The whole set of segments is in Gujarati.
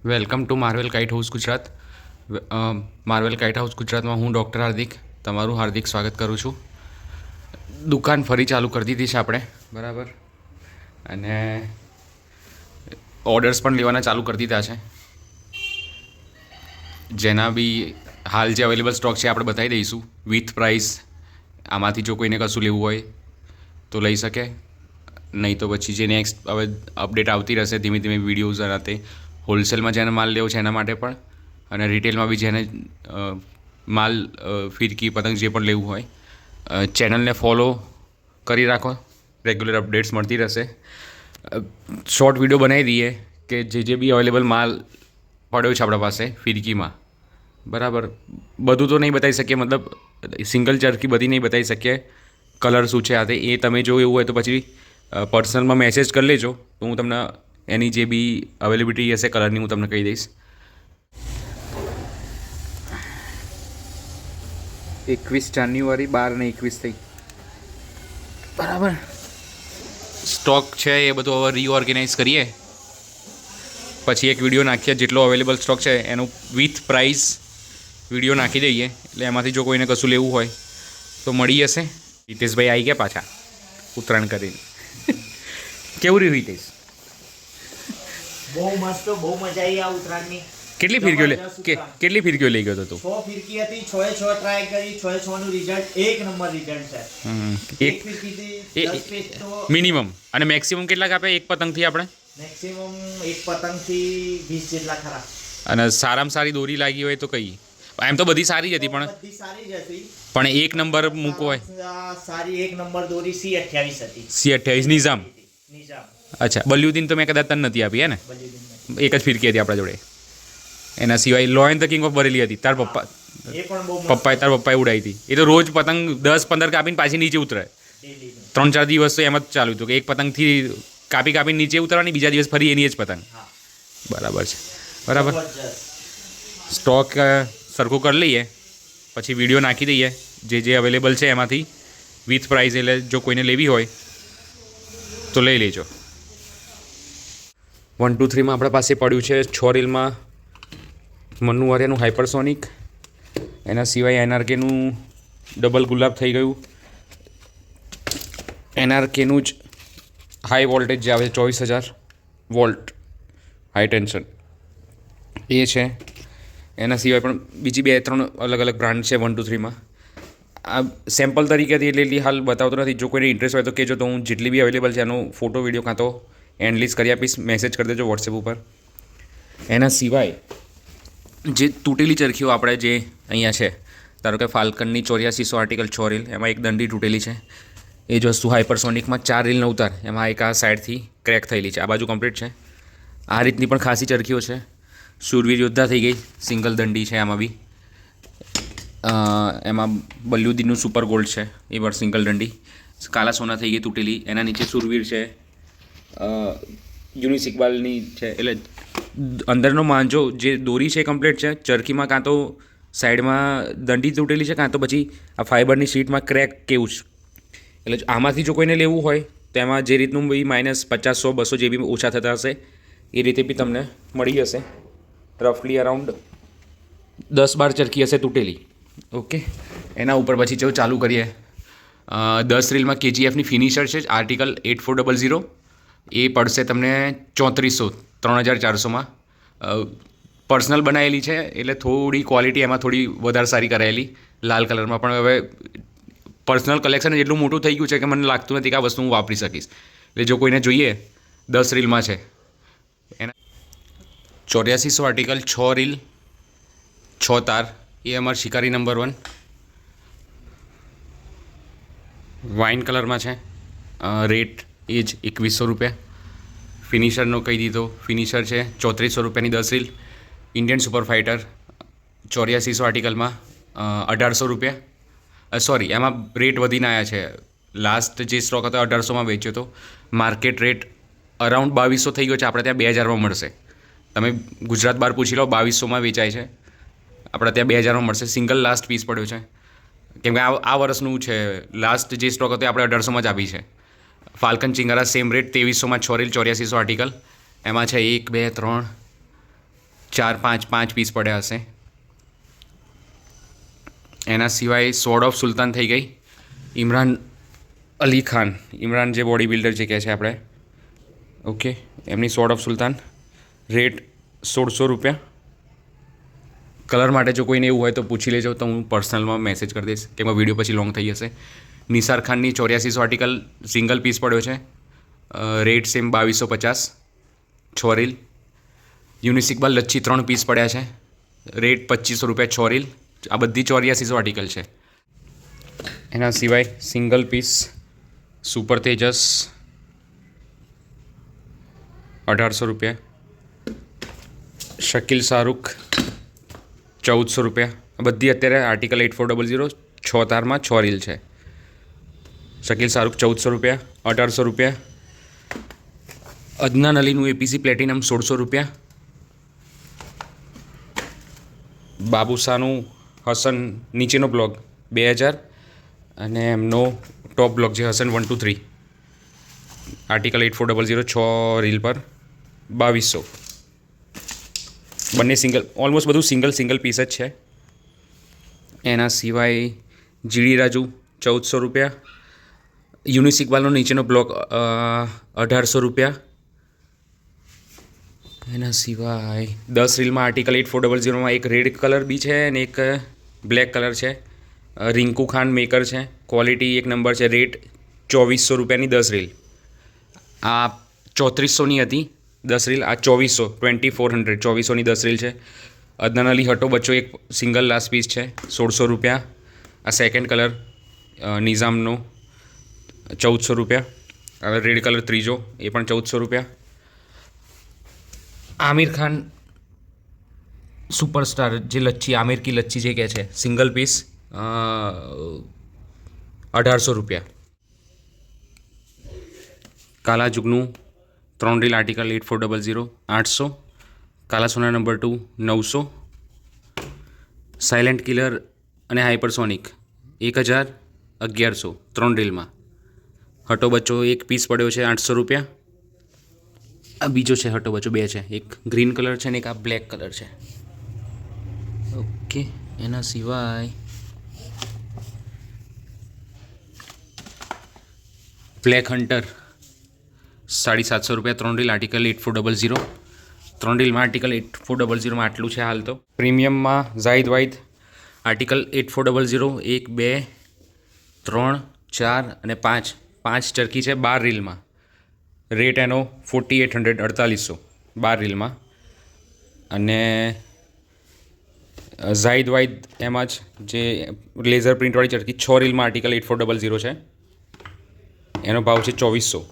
Welcome to Marvel kite house Gujarat. Marvel kite house ગુજરાતમાં હું ડૉક્ટર હાર્દિક તમારું હાર્દિક સ્વાગત કરું છું. દુકાન ફરી ચાલુ કરી દીધી છે આપણે, બરાબર, અને ઓર્ડર્સ પણ લેવાના ચાલુ કરી દીધા છે. જેના બી હાલ જે અવેલેબલ સ્ટોક છે આપણે બતાવી દઈશું વિથ પ્રાઇસ. આમાંથી જો કોઈને કશું લેવું હોય તો લઈ શકે, નહીં તો પછી જે નેક્સ્ટ હવે અપડેટ આવતી રહેશે ધીમે ધીમે વિડીયોઝ અને તે હોલસેલમાં જેને માલ લેવો છે એના માટે પણ, અને રિટેલમાં બી જેને માલ ફિરકી પતંગ જે પણ લેવું હોય ચેનલને ફોલો કરી રાખો, રેગ્યુલર અપડેટ્સ મળતી રહેશે. શોર્ટ વિડીયો બનાવી દઈએ કે જે બી અવેલેબલ માલ પડ્યો છે આપણા પાસે ફિરકીમાં, બરાબર. બધું તો નહીં બતાવી શકીએ, મતલબ સિંગલ ચરખી બધી નહીં બતાવી શકીએ. કલર શું છે આ તે એ તમે જો એવું હોય તો પછી પર્સનલમાં મેસેજ કરી લેજો, તો હું તમને એની જે બી અવેલેબિલિટી હશે કલરની હું તમને કહી દઈશ. 21 જાન્યુઆરી 12 ને 21 થઈ, બરાબર. સ્ટોક છે એ બધું હવે રીઓર્ગેનાઇઝ કરીએ, પછી એક વિડીયો નાખીએ જેટલો અવેલેબલ સ્ટોક છે એનું વિથ પ્રાઇસ વિડીયો નાખી દઈએ, એટલે એમાંથી જો કોઈને કશું લેવું હોય તો મળી જશે. હિતેશભાઈ આવી ગયા પાછા ઉત્તરાયણ કરીને. કેવું રહ્યું હિતેશ? બહુ મસ્ત, બહુ મજા આવી આ ઉત્તરાયણની. કેટલી ફિરકીઓ લઈ ગયો હતો તું? 6 ફિરકી હતી, 6 એ 6 ટ્રાય કરી, 6 એ 6 નું રિઝલ્ટ એક નંબર રિઝલ્ટ છે. એક ફિરકીથી 10 પીસ તો મિનિમમ. અને મેક્સિમમ કેટલા કાપે એક પતંગથી આપણે? મેક્સિમમ એક પતંગથી 20 જેટલા ખરા. અને સારામાં સારી દોરી લાગી હોય તો કઈ? એમ તો બધી સારી જ હતી, પણ બધી સારી જ હતી, પણ એક નંબર મૂકો હોય. સારી એક નંબર દોરી C28 હતી. C28 નિઝામ. નિઝામ. અચ્છા, બલ્યુદ્દીન તો મેં કદાચ તને નથી આપી, હે ને? બલ્યુદ્દીન એક જ ફિરકી હતી આપણા જોડે. એના સિવાય લોયન ધ કિંગ ઓફ બરેલી હતી. તાર પપ્પા એ પણ બહુ પપ્પાએ ઉડાવી હતી. એ તો રોજ પતંગ 10-15 કાપીને પાછી નીચે ઉતરે. 3-4 દિવસ તો એમ જ ચાલુ હતું કે એક પતંગથી કાપીને નીચે ઉતરવાની, બીજા દિવસ ફરી એની જ પતંગ. બરાબર છે, બરાબર. સ્ટોક સરખું કરી લઈએ, પછી વિડીયો નાખી દઈએ જે અવેલેબલ છે એમાંથી વિથ પ્રાઇસ. એટલે જો કોઈને લેવી હોય તો લઈ લેજો. 1 2 3માં આપણા પાસે પડ્યું છે 6 રીલમાં મન્નુ વારિયાનું હાઇપરસોનિક. એના સિવાય એનઆરકેનું ડબલ ગુલાબ થઈ ગયું. એનઆરકેનું જ હાઈ વોલ્ટેજ જે આવે છે 24,000 વોલ્ટ હાઈ ટેન્શન એ છે. એના સિવાય પણ બીજી 2-3 અલગ અલગ બ્રાન્ડ છે 1 2 3માં. આ સેમ્પલ તરીકેથી એટલી હાલ બતાવતો નથી. જો કોઈને ઇન્ટરેસ્ટ હોય તો કહેજો, તો હું જેટલી બી અવેલેબલ છે એનો ફોટો વિડીયો કાં તો એન્ડ લિસ્ટ કરી આપીશ. મેસેજ કરી દેજો વોટ્સએપ ઉપર. એના સિવાય જે તૂટેલી ચરખીઓ આપણે જે અહીંયા છે, ધારો કે ફાલ્કનની 8400 આર્ટિકલ 6 રીલ, એમાં એક દંડી તૂટેલી છે. એ જ વસ્તુ હાઇપરસોનિકમાં 4 રીલ 9 તાર, એમાં એક આ સાઈડથી ક્રેક થયેલી છે. આ બાજુ કમ્પ્લીટ છે. આ રીતની પણ ખાસી ચરખીઓ છે. શૂરવીર યોદ્ધા થઈ ગઈ, સિંગલ દંડી છે આમાં બી. એમાં બલ્યુદ્દીનનું સુપર ગોલ્ડ છે, એ પણ સિંગલ દંડી. કાલા સોના થઈ ગઈ તૂટેલી. એના નીચે શૂરવીર છે, યુનિસ ઇકબાલની છે. એટલે અંદરનો માંજો જે દોરી છે કમ્પ્લીટ છે. ચરખીમાં કાં તો સાઈડમાં દંડી તૂટેલી છે, કાં તો પછી આ ફાઇબરની શીટમાં ક્રેક કેવું છે. એટલે આમાંથી જો કોઈને લેવું હોય તો એમાં જે રીતનું બી -50 100 200 જે બી ઓછા થતા હશે એ રીતે બી તમને મળી જશે. રફલી અરાઉન્ડ 10-12 ચરખી હશે તૂટેલી. ઓકે, એના ઉપર પછી જો ચાલુ કરીએ, 10 રીલમાં KGFની ફિનિશર છે આર્ટિકલ 8400. એ પડશે તમને 3400 પર્સનલ બનાવેલી છે, એટલે થોડી ક્વોલિટી એમાં થોડી વધારે સારી કરાયેલી. લાલ કલરમાં પણ હવે પર્સનલ કલેક્શન એટલું મોટું થઈ ગયું છે કે મને લાગતું નથી કે આ વસ્તુ હું વાપરી શકીશ. એટલે જો કોઈને જોઈએ 10 રીલમાં છે એના 8400 આર્ટિકલ 6 રીલ 6 તાર. એ અમારી શિકારી નંબર 1 વાઇન કલરમાં છે. રેટ એ જ 2100 રૂપિયા. ફિનિશરનો કહી દીધો, ફિનિશર છે 3400 રૂપિયાની 10 રીલ. ઇન્ડિયન સુપર ફાઇટર 8400 આર્ટિકલમાં 1800 રૂપિયા. સોરી, એમાં રેટ વધીને આવ્યા છે. લાસ્ટ જે સ્ટોક હતો 1800માં વેચ્યો હતો. માર્કેટ રેટ અરાઉન્ડ 2200 થઈ ગયો છે. આપણે ત્યાં 2000માં મળશે. તમે ગુજરાત બહાર પૂછી લો, 2200માં વેચાય છે. આપણે ત્યાં 2000માં મળશે. સિંગલ લાસ્ટ પીસ પડ્યો છે, કેમ કે આ વર્ષનું છે. લાસ્ટ જે સ્ટોક હતો એ આપણે 1800માં જ આપી છે. ફાલ્કન ચિંગારા સેમ રેટ 2300માં 6 રીલ 8400 આર્ટિકલ. એમાં છે 1 2 3 પાંચ પીસ પડ્યા હશે. એના સિવાય સોર્ડ ઓફ સુલતાન થઈ ગઈ. ઇમરાન અલી ખાન, ઇમરાન જે બોડી બિલ્ડર જે કહે છે આપણે, ઓકે, એમની સોર્ડ ઓફ સુલતાન, રેટ 1600 રૂપિયા. કલર માટે જો કોઈને એવું હોય તો પૂછી લેજો, તો હું પર્સનલમાં મેસેજ કરી દઈશ, કેમ કે વિડીયો પછી લોંગ થઈ જશે. નિસાર ખાનની 8400 આર્ટિકલ સિંગલ પીસ પડ્યો છે, rate same 2250, 6 reel. Yunis Iqbal લચ્છી 3 પીસ પડ્યા છે, રેટ 2500 રૂપિયા, 6 રીલ. આ બધી 8400 આર્ટિકલ છે. એના સિવાય સિંગલ પીસ સુપર તેજસ 1800 રૂપિયા, શકીલ શાહરૂખ 1400 રૂપિયા. આ બધી અત્યારે આર્ટિકલ 8400 6 તારમાં 6 રીલ છે. શકીલ શાહરૂખ 1400 રૂપિયા, 1800 રૂપિયા. અદનાન અલીનું એપીસી પ્લેટિનમ 1600 રૂપિયા. બાબુશાહનું હસન નીચેનો બ્લોગ 2000 અને એમનો ટોપ બ્લોગ છે હસન 1 2 3 આર્ટિકલ 8400 6 રીલ પર 2200. બંને સિંગલ, ઓલમોસ્ટ બધું સિંગલ પીસ જ છે. એના સિવાય જીડી રાજુ 1400 રૂપિયા. યુનિસ ઇકબાલનો નીચેનો બ્લોક 1800 રૂપિયા. એના સિવાય 10 રીલમાં આર્ટિકલ 8400માં એક રેડ કલર બી છે અને એક બ્લેક કલર છે. રિંકુ ખાન મેકર છે, ક્વોલિટી 1 નંબર છે, રેટ 2400 રૂપિયાની 10 રીલ. આ 3400ની હતી 10 રીલ, આ 2400 2400ની 10 રીલ છે. અદનાન અલી હટો બચ્ચો એક સિંગલ લાસ્ટ પીસ છે, 1600 રૂપિયા. આ સેકન્ડ કલર નિઝામનો 1400 રૂપિયા. હવે રેડ કલર ત્રીજો, એ પણ 1400 રૂપિયા. આમિર ખાન સુપરસ્ટાર જે લચ્છી, આમિર કી લચ્છી જે કહે છે, સિંગલ પીસ 1800 રૂપિયા. કાલા જુગનું 3 રીલ આર્ટિકલ 8400 800. કાલા સોના નંબર 2 900. સાયલેન્ટ કિલર અને હાઇપરસોનિક 1000 1100 3 રીલમાં. હટો બચ્ચો એક પીસ પડ્યો છે 800 રૂપિયા. આ બીજો છે હટો બચ્ચો, 2 છે, એક ગ્રીન કલર છે ને એક આ બ્લેક કલર છે. ઓકે. એના સિવાય બ્લેક હન્ટર 750 રૂપિયા 3 રીલ આર્ટિકલ 8400. 3 રીલમાં આર્ટિકલ 8400માં આટલું છે હાલ તો. પ્રીમિયમમાં ઝાહિદ વાહિદ આર્ટિકલ 8400 1 2 3 4 અને 5 ચરખી છે 12 રીલમાં. રેટ એનો 4800 4800 12 રીલમાં. અને ઝાહિદ વાહિદ એમાં જ જે લેઝર પ્રિન્ટવાળી ચરખી 6 રીલમાં આર્ટિકલ 8400 છે, એનો ભાવ છે 2400.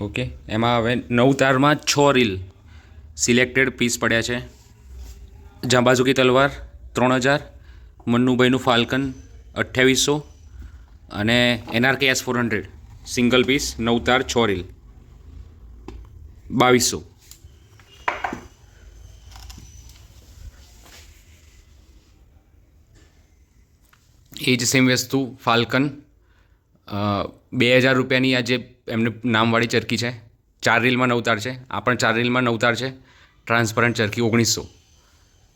ઓકે. એમાં હવે 9 તારમાં 6 રીલ સિલેક્ટેડ પીસ પડ્યા છે. જાંબાઝુકી તલવાર 3000, મન્નુભાઈનું ફાલ્કન 2800 અને NRK S400 સિંગલ પીસ 9 તાર 6 રીલ 2200. એ જ સેમ વસ્તુ ફાલ્કન 2000 રૂપિયાની આ જે એમને નામવાળી ચરખી છે, 4 રીલમાં 9 તાર છે. આ પણ 4 રીલમાં 9 તાર છે, ટ્રાન્સપરન્ટ ચરખી 1900.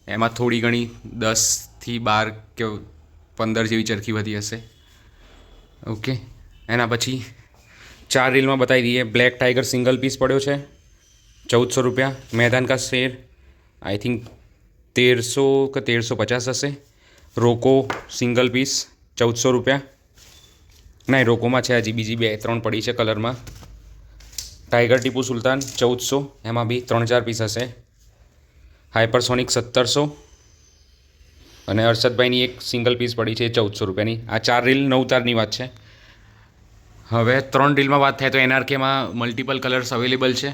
એમાં થોડી ઘણી 10થી 12 કે 15 જેવી ચરખી વધી હશે. ઓકે. એના પછી 4 રીલમાં બતાવી દઈએ. બ્લેક ટાઈગર સિંગલ પીસ પડ્યો છે 1400 રૂપિયા. मैदान का शेर आई थिंक 1300 કે 1350 હશે. રોકો સિંગલ પીસ 1400 રૂપિયા. ના, રોકોમાં છે હજી બીજી 2-3 પડી છે કલરમાં. ટાઈગર ટીપુ સુલતાન 1400, એમાં બી 3-4 પીસ હશે. હાઇપરસોનિક 1700 અને અરશદભાઈની એક સિંગલ પીસ પડી છે 1400 રૂપિયાની. આ 4 રીલ 9 તારની વાત છે. હવે 3 રીલમાં વાત થાય તો NRKમાં મલ્ટિપલ કલર્સ અવેલેબલ છે.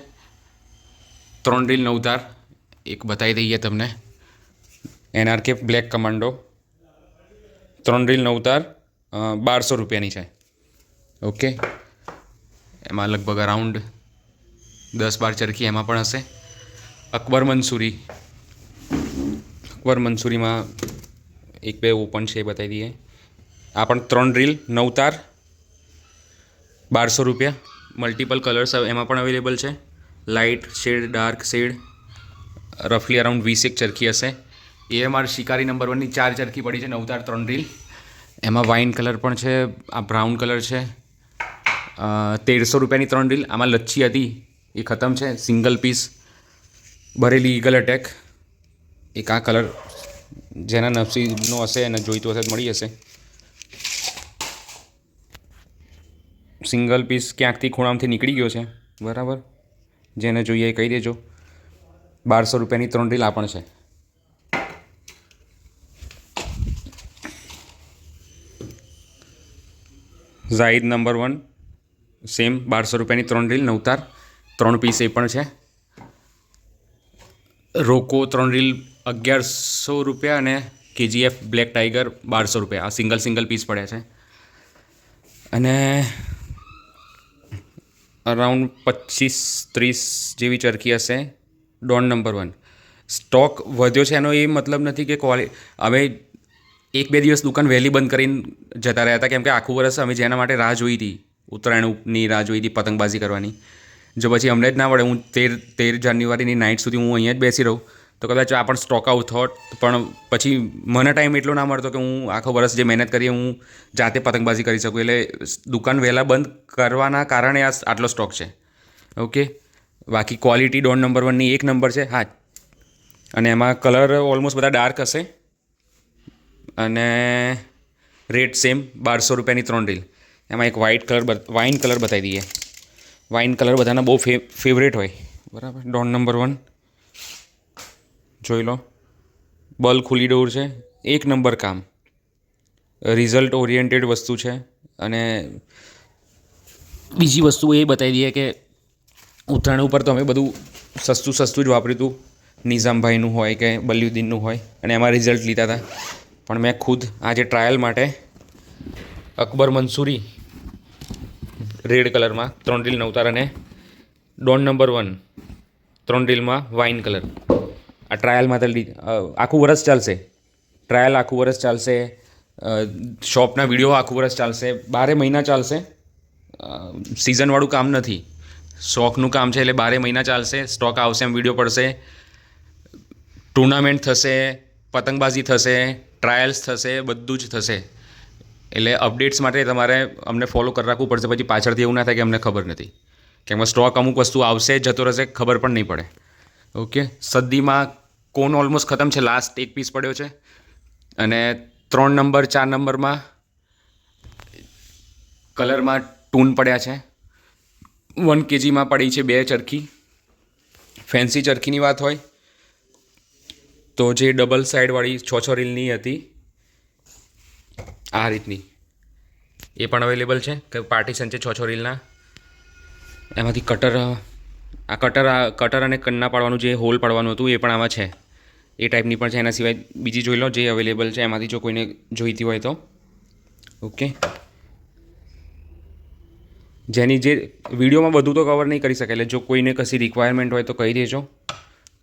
3 રીલ 9 તાર એક બતાવી દઈએ તમને. NRK બ્લેક કમાન્ડો 3 રીલ 9 તાર 1200 રૂપિયાની છે. ઓકે. એમાં લગભગ અરાઉન્ડ 10-12 ચરખી એમાં પણ હશે. અકબર મંસૂરીમાં 1-2 ઓપન છે એ બતાવી દઈએ. આ પણ 3 રીલ 9 તાર 1200 રૂપિયા. મલ્ટિપલ કલર્સ એમાં પણ અવેલેબલ છે. લાઇટ શેડ, ડાર્ક શેડ, રફલી અરાઉન્ડ 20 ચરખી હશે. AMR શિકારી નંબર 1ની 4 ચરખી પડી છે, 9 તાર 3 રીલ. એમાં વાઇન કલર પણ છે, આ બ્રાઉન કલર છે. 1300 રૂપિયાની 3 રીલ. આમાં લચ્છી હતી એ ખતમ છે, સિંગલ પીસ ભરેલી ઈગલ અટેક. એક આ કલર જેના નસીબનો હશે એને જોઈતું હશે મળી જશે. સિંગલ પીસ ક્યાંકથી ખૂણામાંથી નીકળી ગયો છે, બરાબર. જેને જોઈએ એ કહી દેજો. 1200 રૂપિયાની 3 રીલ આ પણ છે. ઝાહિદ નંબર 1 સેમ 1200 રૂપિયાની 3 રીલ, 9 તાર 3 પીસ એ પણ છે. રોકો 3 રીલ 1100 રૂપિયા અને KGF બ્લેક ટાઈગર 1200 રૂપિયા. આ સિંગલ પીસ પડ્યા છે. અને અરાઉન્ડ 25-30 જેવી ચરખી હશે. ડોન નંબર 1 સ્ટોક વધ્યો છે એનો એ મતલબ નથી કે અમે 1-2 દિવસ દુકાન વહેલી બંધ કરીને જતા રહ્યા હતા, કેમ કે આખું વર્ષ અમે જેના માટે રાહ જોઈ હતી, ઉત્તરાયણની રાહ જોઈ હતી, પતંગબાજી કરવાની. જો પછી અમને જ ના પડે, હું 13 જાન્યુઆરીની નાઇટ સુધી હું અહીંયા જ બેસી રહું તો કદાચ આ પણ સ્ટોક આઉટ થોટ. પણ પછી મને ટાઈમ એટલો ના મળતો કે હું આખો વર્ષ જે મહેનત કરીએ હું જાતે પતંગબાજી કરી શકું. એટલે દુકાન વહેલા બંધ કરવાના કારણે આ આટલો સ્ટોક છે. ઓકે, બાકી ક્વોલિટી ડોન નંબર 1ની 1 નંબર છે. હા, અને એમાં કલર ઓલમોસ્ટ બધા ડાર્ક હશે. અને રેટ સેમ 1200 રૂપિયાની 3 રીલ. એમાં એક વાઇન કલર બતાવી દઈએ. વાઇન કલર બધાના બહુ ફેવરેટ હોય, બરાબર. ડોન નંબર 1 જોઈ લો. બલ ખુલ્લી ડોર છે, 1 નંબર કામ. રિઝલ્ટ ઓરિએન્ટેડ વસ્તુ છે. અને બીજી વસ્તુ એ બતાવી દઈએ કે ઉત્તરાયણ ઉપર તો અમે બધું સસ્તું જ વાપર્યું હતું. નિઝામભાઈનું હોય કે બલ્યુદ્દીનનું હોય, અને એમાં રિઝલ્ટ લીધા હતા. પણ મેં ખુદ આજે ટ્રાયલ માટે અકબર મંસૂરી રેડ કલરમાં 3 રીલ 9 તાર અને ડોન નંબર 1 3 રીલમાં વાઇન કલર આ ટ્રાયલ માટે આખું વરસ ચાલશે. ટ્રાયલ આખું વરસ ચાલશે. શોપના વિડીયો આખું વરસ ચાલશે. 12 મહિના ચાલશે. સિઝનવાળું કામ નથી, શોખનું કામ છે. એટલે 12 મહિના ચાલશે. સ્ટોક આવશે, એમ વિડીયો પડશે, ટુર્નામેન્ટ થશે, પતંગબાજી થશે, ટ્રાયલ્સ થશે, બધું જ થશે. એટલે અપડેટ્સ માટે તમારે અમને ફોલો કરી રાખવું પડશે. પછી પાછળથી એવું ના થાય કે અમને ખબર નથી, કેમ કે સ્ટોક અમુક વસ્તુ આવશે, જતો રહેશે, ખબર પણ નહીં પડે. ઓકે, સદીમાં કોન ઓલમોસ્ટ ખતમ છે. લાસ્ટ એક પીસ પડ્યો છે. અને 3 નંબર 4 નંબરમાં કલરમાં ટૂન પડ્યા છે. 1 kgમાં પડી છે 2 ચરખી. ફેન્સી ચરખીની વાત હોય તો જે ડબલ સાઈડવાળી 6 રીલની હતી આ રીતની એ પણ અવેલેબલ છે. કે પાર્ટીશન છે 6 રીલના. એમાંથી કટર અને કન્ના પાડવાનું જે હોલ પાડવાનું હતું એ પણ આમાં છે. એ ટાઈપની પણ છે. એના સિવાય બીજી જોઈ લો જે અવેલેબલ છે એમાંથી જો કોઈને જોઈતી હોય તો. ઓકે, જેની જે વિડીયોમાં બધું તો કવર નહીં કરી શકે, એટલે જો કોઈને કશી રિક્વાયરમેન્ટ હોય તો કહી દેજો.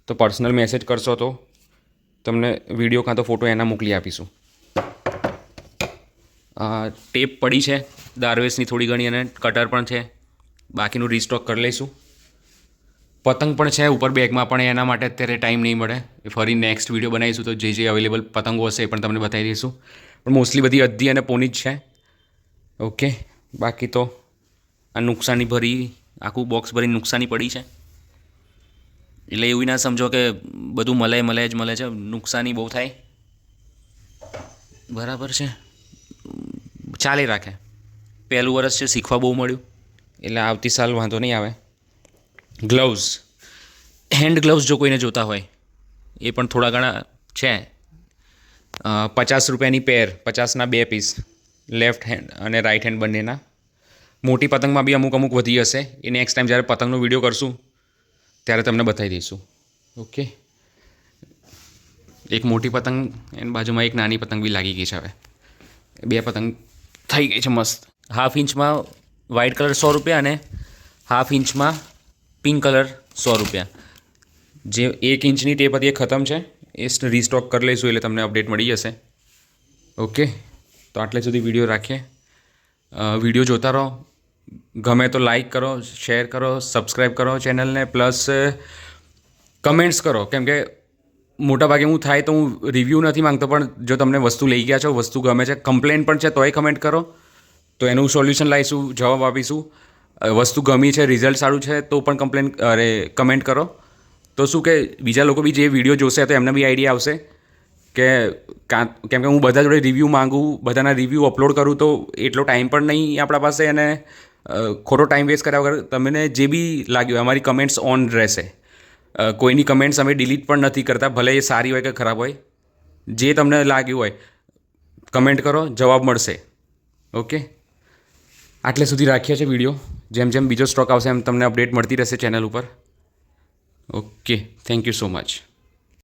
તો પર્સનલ મેસેજ કરશો તો તમને વિડીયો કાં તો ફોટો એના મોકલી આપીશું. ટેપ પડી છે દારવેસની થોડી ઘણી, અને કટર પણ છે. બાકીનું રીસ્ટોક કરી લઈશું. પતંગ પણ છે ઉપર બેગમાં, પણ એના માટે અત્યારે ટાઈમ નહીં મળે. એ ફરી નેક્સ્ટ વિડીયો બનાવીશું તો જે અવેલેબલ પતંગો હશે એ પણ તમને બતાવી દઈશું. પણ મોસ્ટલી બધી અડધી અને પોની જ છે. ઓકે, બાકી તો આ નુકસાની ભરી આખું બોક્સ ભરી નુકસાની પડી છે. એટલે એવું ના સમજો કે બધું મળે છે. નુકસાની બહુ થાય, બરાબર છે. ચાલે રાખે. પહેલું વર્ષ છે, શીખવા બહુ મળ્યું, એટલે આવતી સાલ વાંધો નહીં આવે. ગ્લવ્સ, હેન્ડ ગ્લવ્સ જો કોઈને જોતા હોય એ પણ થોડા ઘણા છે. 50 રૂપિયાની પેર, 50ના 2 પીસ, લેફ્ટ હેન્ડ અને રાઈટ હેન્ડ બંનેના. મોટી પતંગમાં બી અમુક વધી હશે. એ નેક્સ્ટ ટાઈમ જ્યારે પતંગનો વિડીયો કરશું ત્યારે તમને બતાવી દઈશું. ઓકે, એક મોટી પતંગ એની બાજુમાં એક નાની પતંગ બી લાગી ગઈ છે. હવે 2 પતંગ થઈ ગઈ છે મસ્ત. 1/2 ઇંચમાં વ્હાઇટ કલર 100 રૂપિયા અને 1/2 ઇંચમાં પિંક કલર 100 રૂપિયા. જે 1 ઇંચની ટેપ હતી એ ખતમ છે. એ રીસ્ટોક કરી લઈશું એટલે તમને અપડેટ મળી જશે. ઓકે, તો આટલે સુધી વિડીયો રાખીએ. વિડીયો જોતા રહો, ગમે તો લાઈક કરો, શેર કરો, સબસ્ક્રાઈબ કરો ચેનલને, પ્લસ કમેન્ટ્સ કરો. કેમ કે મોટાભાગે હું થાય તો હું રિવ્યૂ નથી માંગતો, પણ જો તમને વસ્તુ લઈ ગયા છો, વસ્તુ ગમે છે, કમ્પ્લેન પણ છે તોય કમેન્ટ કરો, તો એનું સોલ્યુશન લાવીશું, જવાબ આપીશું. વસ્તુ ગમી છે, રિઝલ્ટ સારું છે તો પણ કમેન્ટ કરો. તો શું કે બીજા લોકો બી જે વિડીયો જોશે તો એમને બી આઈડિયા આવશે કે કેમ કે હું બધા જોડે રિવ્યૂ માંગું, બધાના રિવ્યૂ અપલોડ કરું તો એટલો ટાઈમ પણ નહીં આપણા પાસે, અને ખોટો ટાઈમ વેસ્ટ કર્યા વગર તમને જે બી લાગ્યું અમારી કમેન્ટ્સ ઓન રહેશે. કોઈની કમેન્ટ્સ અમે ડિલીટ પણ નથી કરતા, ભલે એ સારી હોય કે ખરાબ હોય. જે તમને લાગ્યું હોય કમેન્ટ કરો, જવાબ મળશે. ઓકે, આટલે સુધી રાખીએ છીએ વિડીયો. જેમ જેમ બીજો સ્ટોક આવશે એમ તમને અપડેટ મળતી રહેશે ચેનલ ઉપર. Okay, thank you so much.